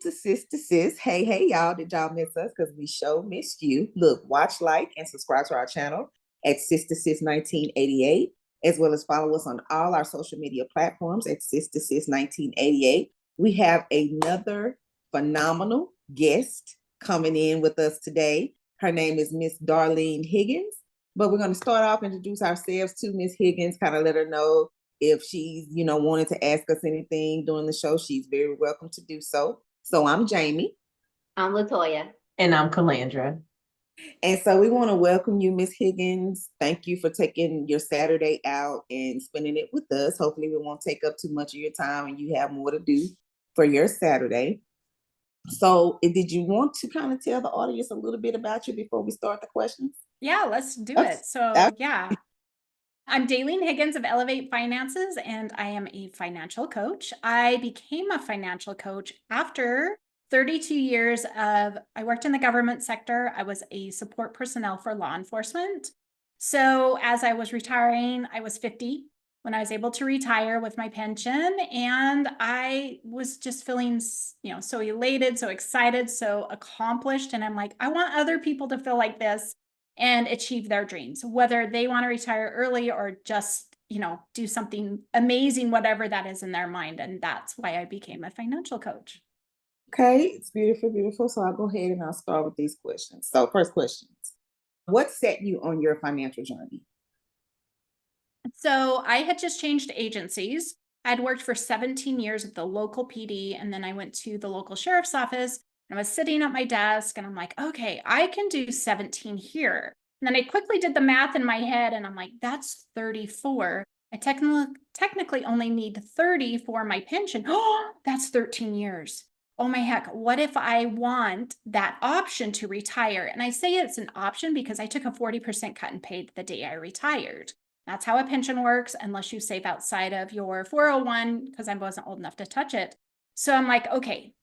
to Sister Sis. Hey, y'all. Did y'all miss us? Because we sure missed you. Look, watch, like, and subscribe to our channel at Sister Sis 1988, as well as follow us on all our social media platforms at Sister Sis 1988. We have another phenomenal guest coming in with us today. Her name is Miss Darlene Higgins. But we're going to start off, introduce ourselves to Miss Higgins, kind of let her know if she's, wanted to ask us anything during the show. She's very welcome to do so. So I'm Jamie. I'm Latoya. And I'm Calandra. And so we want to welcome you, Miss Higgins. Thank you for taking your Saturday out and spending it with us. Hopefully we won't take up too much of your time and you have more to do for your Saturday. So did you want to kind of tell the audience a little bit about you before we start the questions? Yeah, let's do it. So yeah, I'm Daleen Higgins of Elevate Finances, and I am a financial coach. I became a financial coach after 32 years I worked in the government sector. I was a support personnel for law enforcement. So as I was retiring, I was 50 when I was able to retire with my pension. And I was just feeling, so elated, so excited, so accomplished. And I'm like, I want other people to feel like this and achieve their dreams, whether they want to retire early or just, do something amazing, whatever that is in their mind. And that's why I became a financial coach. Okay, it's beautiful, beautiful. So I'll go ahead and I'll start with these questions. So first questions, what set you on your financial journey? So I had just changed agencies. I'd worked for 17 years at the local PD, and then I went to the local sheriff's office. And I was sitting at my desk and I'm like, okay, I can do 17 here. And then I quickly did the math in my head and I'm like, that's 34. I technically only need 30 for my pension. Oh, that's 13 years. Oh my heck, what if I want that option to retire? And I say it's an option because I took a 40% cut and paid the day I retired. That's how a pension works, unless you save outside of your 401, because I wasn't old enough to touch it. So I'm like, okay,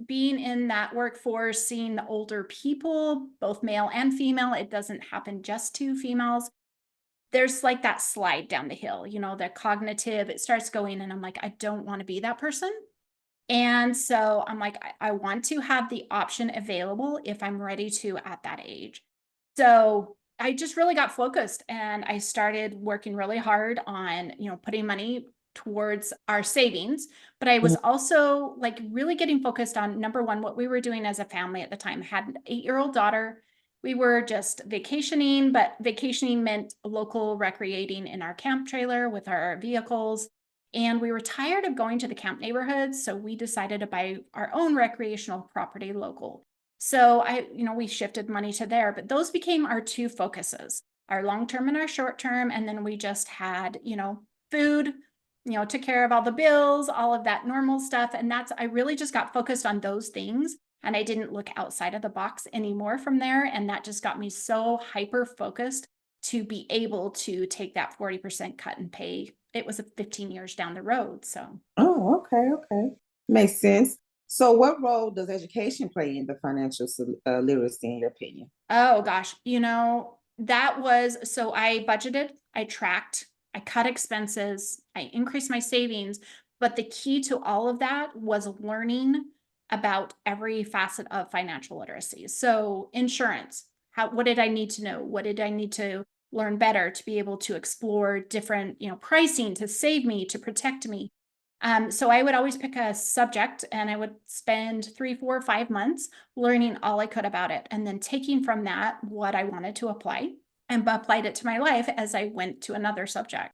being in that workforce, seeing the older people, both male and female, it doesn't happen just to females. There's like that slide down the hill, the cognitive, it starts going, and I'm like, I don't want to be that person. And so I'm like, I want to have the option available if I'm ready to at that age. So I just really got focused and I started working really hard on, putting money towards our savings. But I was also like really getting focused on number one, what we were doing as a family at the time. I had an 8-year-old daughter. We were just vacationing, but vacationing meant local recreating in our camp trailer with our vehicles. And we were tired of going to the camp neighborhoods. So we decided to buy our own recreational property local. So we shifted money to there, but those became our two focuses, our long-term and our short-term. And then we just had, food, took care of all the bills, all of that normal stuff. And I really just got focused on those things. And I didn't look outside of the box anymore from there. And that just got me so hyper-focused to be able to take that 40% cut and pay. It was 15 years down the road. So. Oh, okay. Makes sense. So what role does education play in the financial literacy, in your opinion? Oh, gosh. That was, so I budgeted, I tracked, I cut expenses, I increased my savings. But the key to all of that was learning about every facet of financial literacy. So insurance, what did I need to know? What did I need to learn better to be able to explore different, pricing to save me, to protect me? So I would always pick a subject and I would spend 3, 4, 5 months learning all I could about it. And then taking from that what I wanted to apply and applied it to my life as I went to another subject.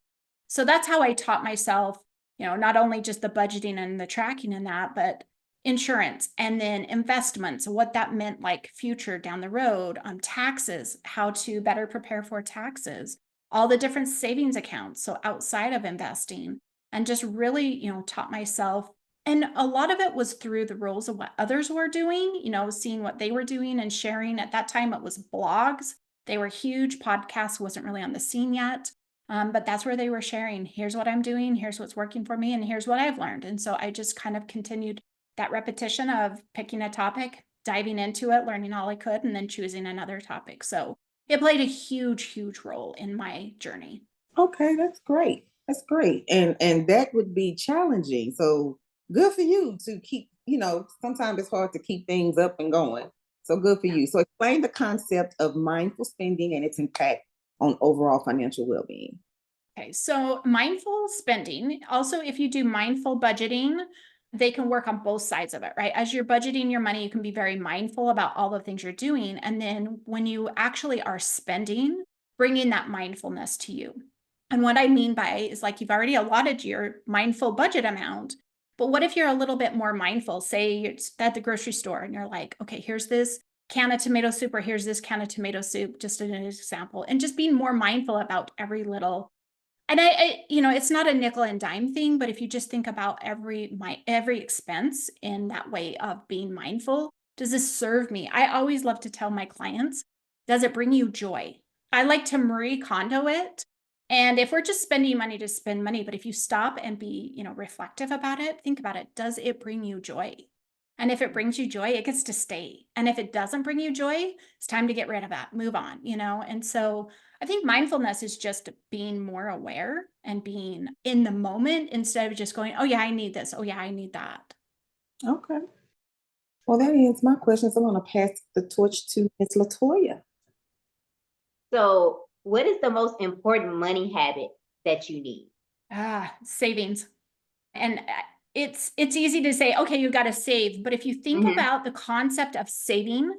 So that's how I taught myself, not only just the budgeting and the tracking and that, but insurance and then investments, what that meant, like future down the road, taxes, how to better prepare for taxes, all the different savings accounts. So outside of investing, and just really, taught myself. And a lot of it was through the roles of what others were doing, seeing what they were doing and sharing. At that time, it was blogs. They were huge. Podcasts wasn't really on the scene yet. But that's where they were sharing. Here's what I'm doing. Here's what's working for me. And here's what I've learned. And so I just kind of continued that repetition of picking a topic, diving into it, learning all I could, and then choosing another topic. So it played a huge, huge role in my journey. Okay, that's great. That's great. And that would be challenging. So good for you to keep, sometimes it's hard to keep things up and going. So good for you. So explain the concept of mindful spending and its impact on overall financial well-being. Okay, so mindful spending, also, if you do mindful budgeting, they can work on both sides of it, right? As you're budgeting your money, you can be very mindful about all the things you're doing. And then when you actually are spending, bringing that mindfulness to you. And what I mean by is like you've already allotted your mindful budget amount, but what if you're a little bit more mindful? Say you're at the grocery store and you're like, okay, here's this can of tomato soup, or here's this can of tomato soup, just as an example, and just being more mindful about every little. And it's not a nickel and dime thing, but if you just think about every expense in that way of being mindful, does this serve me? I always love to tell my clients, does it bring you joy? I like to Marie Kondo it. And if we're just spending money to spend money, but if you stop and be, reflective about it, think about it. Does it bring you joy? And if it brings you joy, it gets to stay. And if it doesn't bring you joy, it's time to get rid of that, move on. And so I think mindfulness is just being more aware and being in the moment instead of just going, oh, yeah, I need this. Oh, yeah, I need that. Okay. Well, that ends my questions. I'm going to pass the torch to Ms. Latoya. So, what is the most important money habit that you need? Savings. And it's easy to say, okay, you got to save. But if you think Mhm. about the concept of saving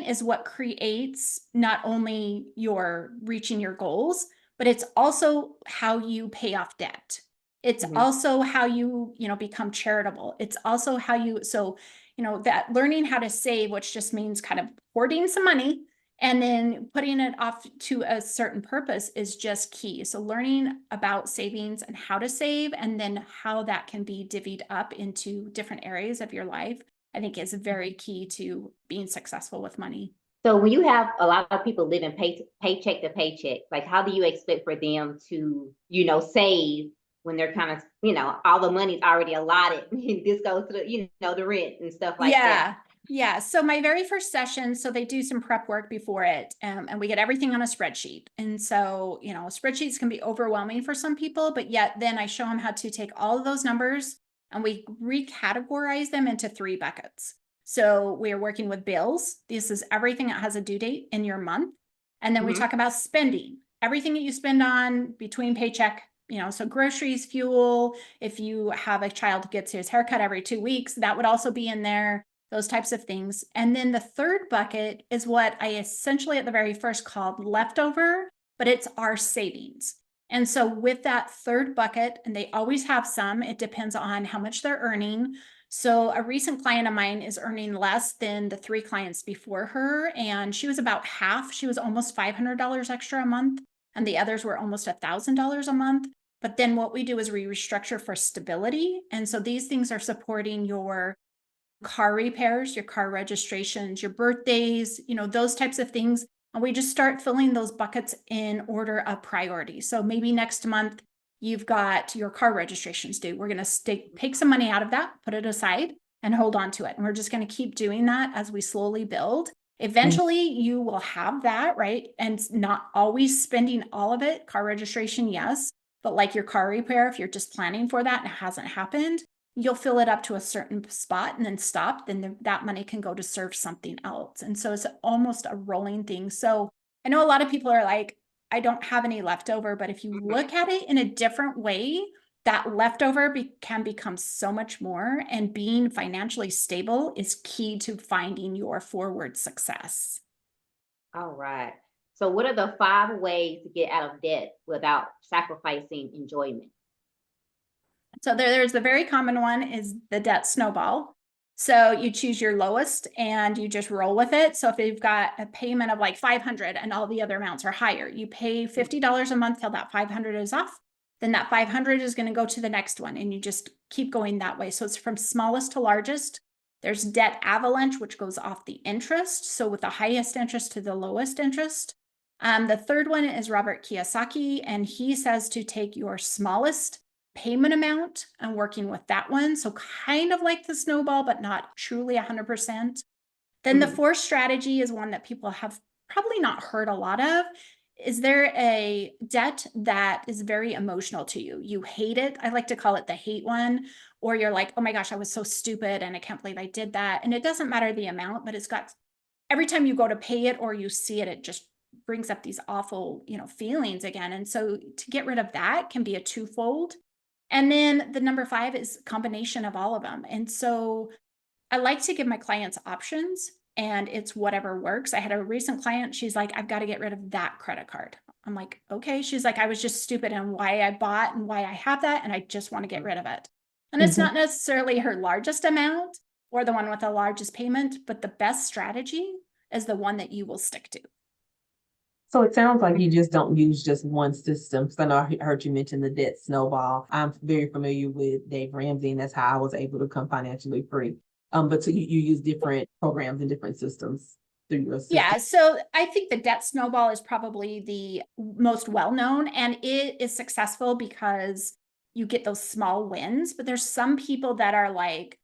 is what creates not only your reaching your goals, but it's also how you pay off debt. It's Mhm. also how you become charitable. It's also how that learning how to save, which just means kind of hoarding some money and then putting it off to a certain purpose is just key. So learning about savings and how to save, and then how that can be divvied up into different areas of your life, I think is very key to being successful with money. So, when you have a lot of people living paycheck to paycheck, like how do you expect for them to, save when they're kind of, all the money's already allotted? This goes to the rent and stuff like that. Yeah. Yeah. So my very first session, so they do some prep work before it, and we get everything on a spreadsheet. And so, spreadsheets can be overwhelming for some people, but yet then I show them how to take all of those numbers and we recategorize them into 3 buckets. So we are working with bills. This is everything that has a due date in your month. And then we Mhm. talk about spending, everything that you spend on between paycheck, so groceries, fuel. If you have a child who gets his haircut every 2 weeks, that would also be in there, those types of things. And then the third bucket is what I essentially at the very first called leftover, but it's our savings. And so with that third bucket, and they always have some, it depends on how much they're earning. So a recent client of mine is earning less than the 3 clients before her, and she was about half. She was almost $500 extra a month, and the others were almost $1,000 a month. But then what we do is we restructure for stability. And so these things are supporting your car repairs, your car registrations, your birthdays, those types of things. And we just start filling those buckets in order of priority. So maybe next month you've got your car registrations due. We're going to take some money out of that, put it aside, and hold on to it. And we're just going to keep doing that as we slowly build. Eventually, you will have that, right? And not always spending all of it. Car registration, yes. But like your car repair, if you're just planning for that and it hasn't happened, you'll fill it up to a certain spot and then stop, then that money can go to serve something else. And so it's almost a rolling thing. So I know a lot of people are like, I don't have any leftover, but if you look at it in a different way, that leftover can become so much more. And being financially stable is key to finding your forward success. All right. So, what are the 5 ways to get out of debt without sacrificing enjoyment? So there's the very common one is the debt snowball. So you choose your lowest and you just roll with it. So if you've got a payment of like 500 and all the other amounts are higher, you pay $50 a month till that 500 is off. Then that 500 is going to go to the next one and you just keep going that way. So it's from smallest to largest. There's debt avalanche, which goes off the interest. So with the highest interest to the lowest interest. The third one is Robert Kiyosaki, and he says to take your smallest payment amount and working with that one. So kind of like the snowball, but not truly 100%. Then the Mhm. fourth strategy is one that people have probably not heard a lot of. Is there a debt that is very emotional to you? You hate it. I like to call it the hate one, or you're like, oh my gosh, I was so stupid and I can't believe I did that. And it doesn't matter the amount, but it's got, every time you go to pay it or you see it, it just brings up these awful, feelings again. And so to get rid of that can be a twofold. And then the number 5 is combination of all of them. And so I like to give my clients options, and it's whatever works. I had a recent client, she's like, I've got to get rid of that credit card. I'm like, okay. She's like, I was just stupid on why I bought and why I have that, and I just want to get rid of it. And it's not necessarily her largest amount or the one with the largest payment, but the best strategy is the one that you will stick to. So it sounds like you just don't use just one system. So I know I heard you mention the debt snowball. I'm very familiar with Dave Ramsey, and that's how I was able to become financially free. But so you use different programs and different systems through your system. Yeah, so I think the debt snowball is probably the most well-known, and it is successful because you get those small wins. But there's some people that are like,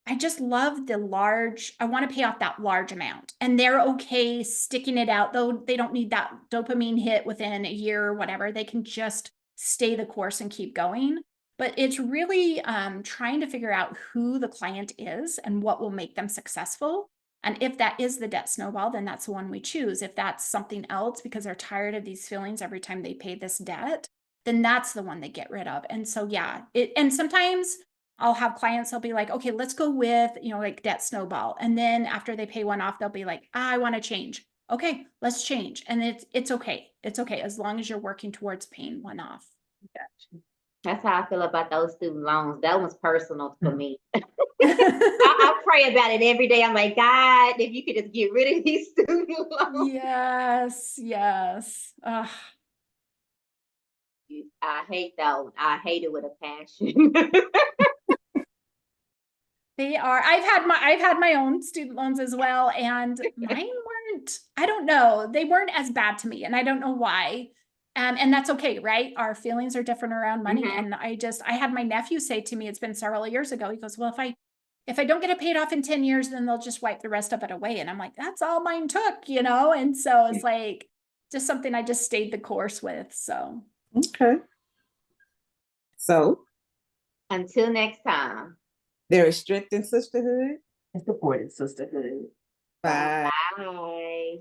I just love the large, I want to pay off that large amount. And they're okay sticking it out, though they don't need that dopamine hit within a year or whatever. They can just stay the course and keep going. But it's really trying to figure out who the client is and what will make them successful. And if that is the debt snowball, then that's the one we choose. If that's something else because they're tired of these feelings every time they pay this debt, then that's the one they get rid of. And so, yeah, and sometimes I'll have clients, they'll be like, okay, let's go with, like debt snowball. And then after they pay one off, they'll be like, I want to change. Okay, let's change. And it's okay. It's okay as long as you're working towards paying one off. Gotcha. That's how I feel about those student loans. That was personal for me. I pray about it every day. I'm like, God, if you could just get rid of these student loans. Yes. I hate that one. I hate it with a passion. They are. I've had my own student loans as well, and mine weren't. I don't know. They weren't as bad to me, and I don't know why. And that's okay, right? Our feelings are different around money. And I had my nephew say to me, it's been several years ago. He goes, well, if I don't get it paid off in 10 years, then they'll just wipe the rest of it away. And I'm like, that's all mine took, And so it's like just something I just stayed the course with. So Okay. So Until next time. there is strength in sisterhood. And supported sisterhood. Bye. Bye.